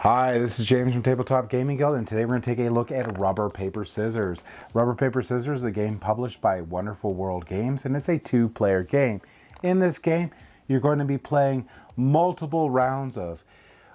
Hi, this is James from Tabletop Gaming Guild, and today we're going to take a look at Rubber, Paper, Scissors. Rubber, Paper, Scissors is a game published by Wonderful World Games, and it's a two-player game. In this game, you're going to be playing multiple rounds of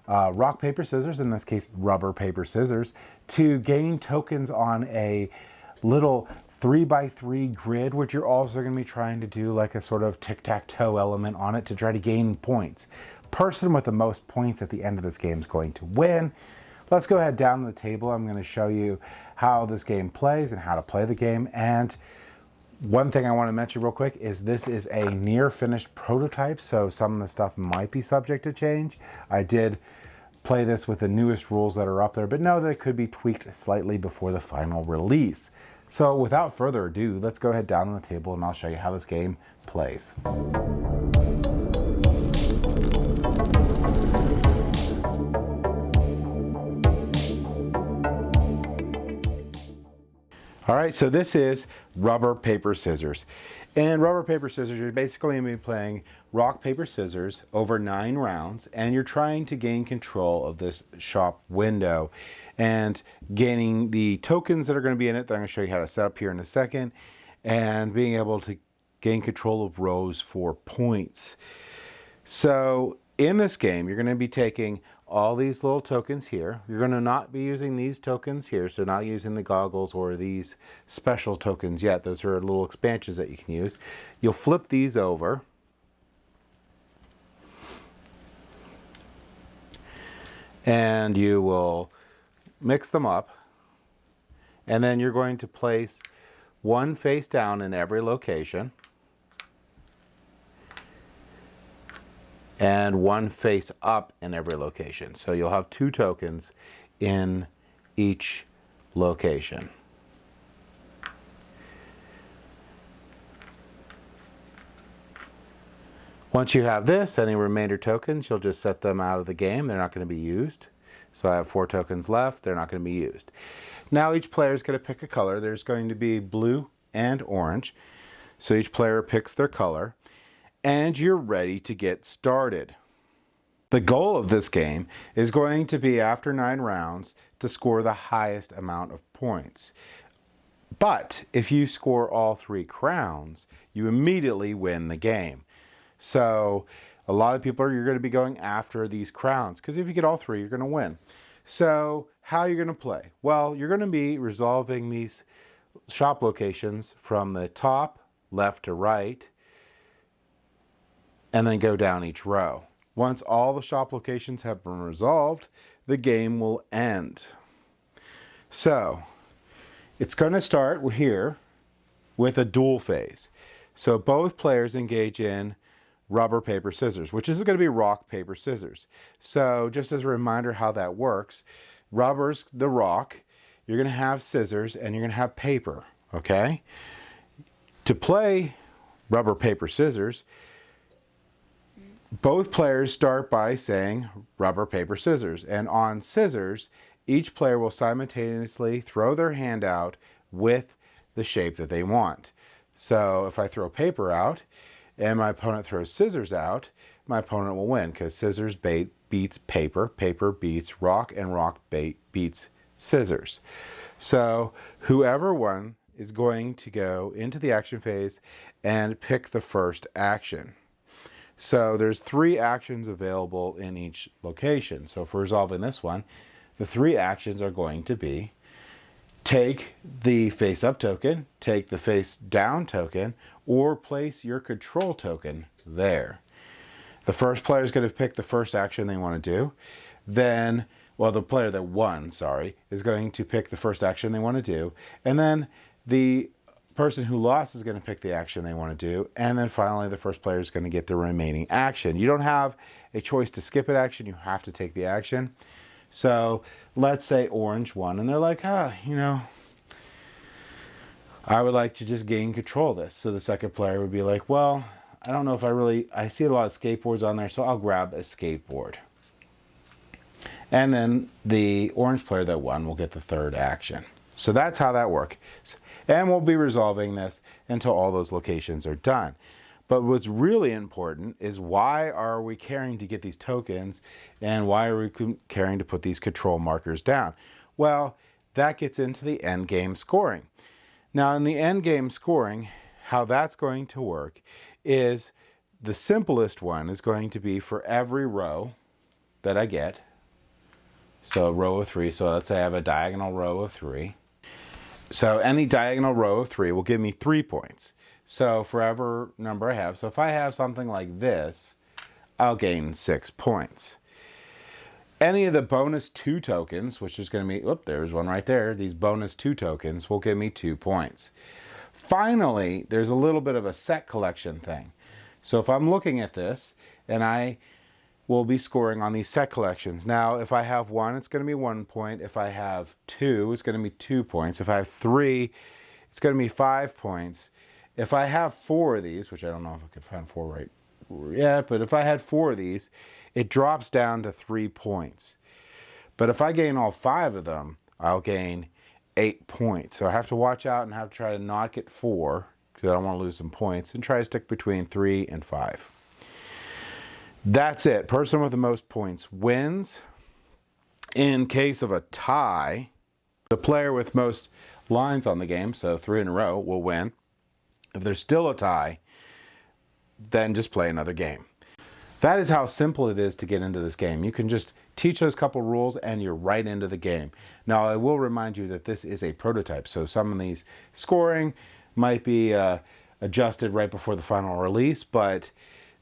rock, paper, scissors, in this case, rubber, paper, scissors, to gain tokens on a little 3x3 grid, which you're also going to be trying to do like a sort of tic-tac-toe element on it to try to gain points. Person with the most points at the end of this game is going to win. Let's go ahead down the table. I'm going to show you how this game plays and how to play the game. And one thing I want to mention real quick is this is a near finished prototype, so some of the stuff might be subject to change. I did play this with the newest rules that are up there, but know that it could be tweaked slightly before the final release. So without further ado, let's go ahead down on the table and I'll show you how this game plays. All right, so this is rubber, paper, scissors. In rubber, paper, scissors, you're basically going to be playing rock, paper, scissors over 9 rounds, and you're trying to gain control of this shop window and gaining the tokens that are going to be in it that I'm going to show you how to set up here in a second, and being able to gain control of rows for points. So in this game, you're going to be taking all these little tokens here. You're going to not be using these tokens here, so not using the goggles or these special tokens yet. Those are little expansions that you can use. You'll flip these over. And you will mix them up. And then you're going to place one face down in every location, and one face up in every location. So you'll have 2 tokens in each location. Once you have this, any remainder tokens, you'll just set them out of the game. They're not going to be used. So I have 4 tokens left. They're not going to be used. Now each player is going to pick a color. There's going to be blue and orange. So each player picks their color, and you're ready to get started. The goal of this game is going to be, after 9 rounds, to score the highest amount of points. But if you score all 3 crowns, you immediately win the game. So a lot of people you're going to be going after these crowns, because if you get all 3, you're going to win. So how are you going to play? Well, you're going to be resolving these shop locations from the top, left to right, and then go down each row. Once all the shop locations have been resolved, the game will end. So it's going to start here with a duel phase. So both players engage in rubber, paper, scissors, which is going to be rock, paper, scissors. So just as a reminder how that works, rubber's the rock, you're going to have scissors, and you're going to have paper, okay? To play rubber, paper, scissors, both players start by saying rubber, paper, scissors. And on scissors, each player will simultaneously throw their hand out with the shape that they want. So if I throw paper out and my opponent throws scissors out, my opponent will win, because scissors beats paper, paper beats rock, and rock beats scissors. So whoever won is going to go into the action phase and pick the first action. So there's 3 actions available in each location. So for resolving this one, the 3 actions are going to be: take the face up token, take the face down token, or place your control token there. The first player is going to pick the first action they want to do. Then, well, the player that won, sorry, is going to pick the first action they want to do. And then the person who lost is going to pick the action they want to do, and then finally the first player is going to get the remaining action. You don't have a choice to skip an action, you have to take the action. So let's say orange won, and they're like, you know, I would like to just gain control of this. So the second player would be like, well, I don't know if I see a lot of skateboards on there, so I'll grab a skateboard. And then the orange player that won will get the third action. So that's how that works. And we'll be resolving this until all those locations are done. But what's really important is why are we caring to get these tokens, and why are we caring to put these control markers down? Well, that gets into the end game scoring. Now, in the end game scoring, how that's going to work is the simplest one is going to be for every row that I get. So a row of 3, so let's say I have a diagonal row of 3. So any diagonal row of 3 will give me 3 points. So for every number I have, so if I have something like this, I'll gain 6 points. Any of the bonus 2 tokens, which is going to be, there's one right there, these bonus 2 tokens will give me 2 points. Finally, there's a little bit of a set collection thing. So if I'm looking at this, and I will be scoring on these set collections. Now, if I have 1, it's going to be 1 point. If I have 2, it's going to be 2 points. If I have 3, it's going to be 5 points. If I have 4 of these, which I don't know if I could find 4 right yet, but if I had 4 of these, it drops down to 3 points. But if I gain all 5 of them, I'll gain 8 points. So I have to watch out and have to try to not get 4, because I don't want to lose some points, and try to stick between 3 and 5. That's it. Person with the most points wins. In case of a tie, the player with most lines on the game, so 3 in a row, will win. If there's still a tie, then just play another game. That is how simple it is to get into this game. You can just teach those couple rules and you're right into the game. Now, I will remind you that this is a prototype, so some of these scoring might be adjusted right before the final release, but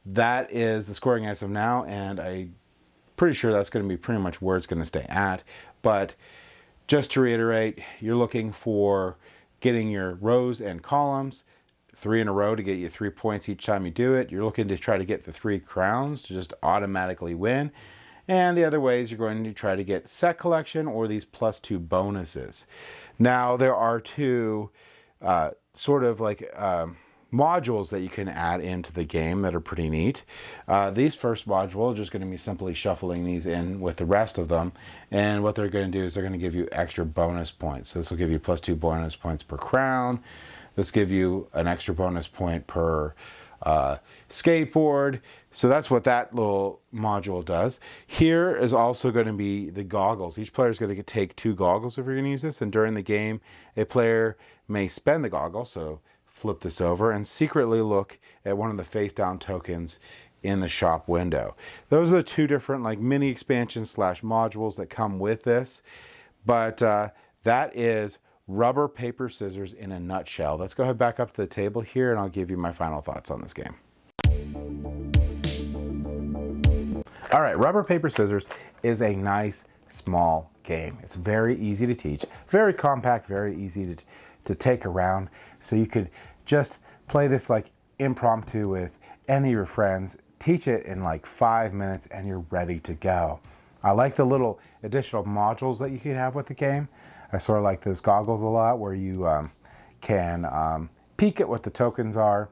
that is the scoring as of now, and I'm pretty sure that's going to be pretty much where it's going to stay at. But just to reiterate, you're looking for getting your rows and columns 3 in a row to get you 3 points each time you do it. You're looking to try to get the 3 crowns to just automatically win. And the other ways, you're going to try to get set collection or these +2 bonuses. Now, there are 2 sort of like modules that you can add into the game that are pretty neat. These first module are just going to be simply shuffling these in with the rest of them, and what they're going to do is they're going to give you extra bonus points. So this will give you +2 bonus points per crown. This give you an extra bonus point per skateboard. So that's what that little module does. Here is also going to be the goggles. Each player is going to take 2 goggles if you're going to use this, and during the game a player may spend the goggle, so flip this over and secretly look at one of the face down tokens in the shop window. Those are the 2 different like mini expansions / modules that come with this, but that is rubber, paper, scissors in a nutshell. Let's go ahead back up to the table here and I'll give you my final thoughts on this game. All right, rubber, paper, scissors is a nice small game. It's very easy to teach, very compact, very easy to take around. So you could just play this like impromptu with any of your friends, teach it in like 5 minutes and you're ready to go. I like the little additional modules that you can have with the game. I sort of like those goggles a lot where you can peek at what the tokens are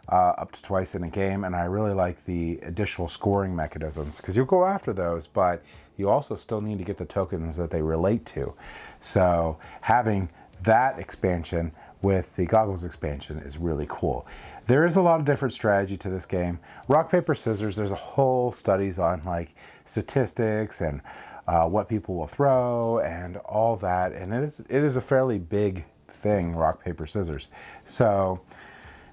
up to twice in a game, and I really like the additional scoring mechanisms because you'll go after those, but you also still need to get the tokens that they relate to. So having that expansion with the goggles expansion is really cool. There is a lot of different strategy to this game. Rock, paper, scissors, there's a whole studies on like statistics and what people will throw and all that, and it is a fairly big thing, rock, paper, scissors. So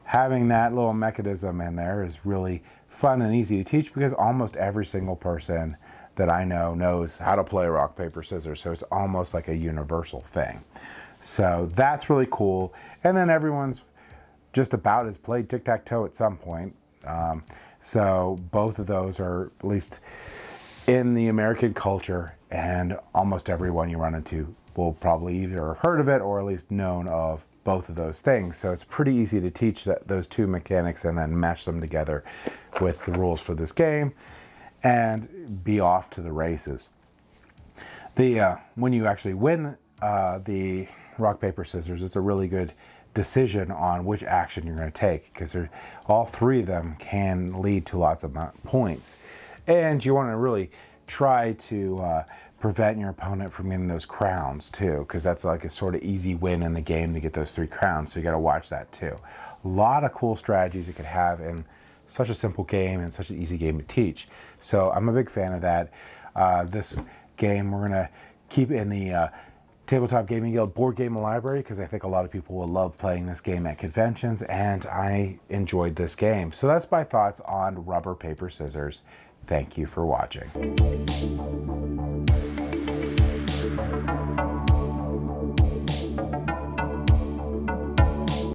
having that little mechanism in there is really fun and easy to teach because almost every single person that I know knows how to play rock, paper, scissors, so it's almost like a universal thing. So that's really cool. And then everyone's just about has played tic-tac-toe at some point. So both of those are at least in the American culture, and almost everyone you run into will probably either heard of it or at least known of both of those things. So it's pretty easy to teach those 2 mechanics and then match them together with the rules for this game and be off to the races. When you actually win the rock, paper, scissors, it's a really good decision on which action you're going to take because all 3 of them can lead to lots of points. And you want to really try to prevent your opponent from getting those crowns too, because that's like a sort of easy win in the game to get those 3 crowns. So you got to watch that too. A lot of cool strategies you could have in such a simple game and such an easy game to teach. So I'm a big fan of that. This game we're gonna keep in the Tabletop Gaming Guild board game library, because I think a lot of people will love playing this game at conventions, and I enjoyed this game. So that's my thoughts on rubber, paper, scissors. Thank you for watching.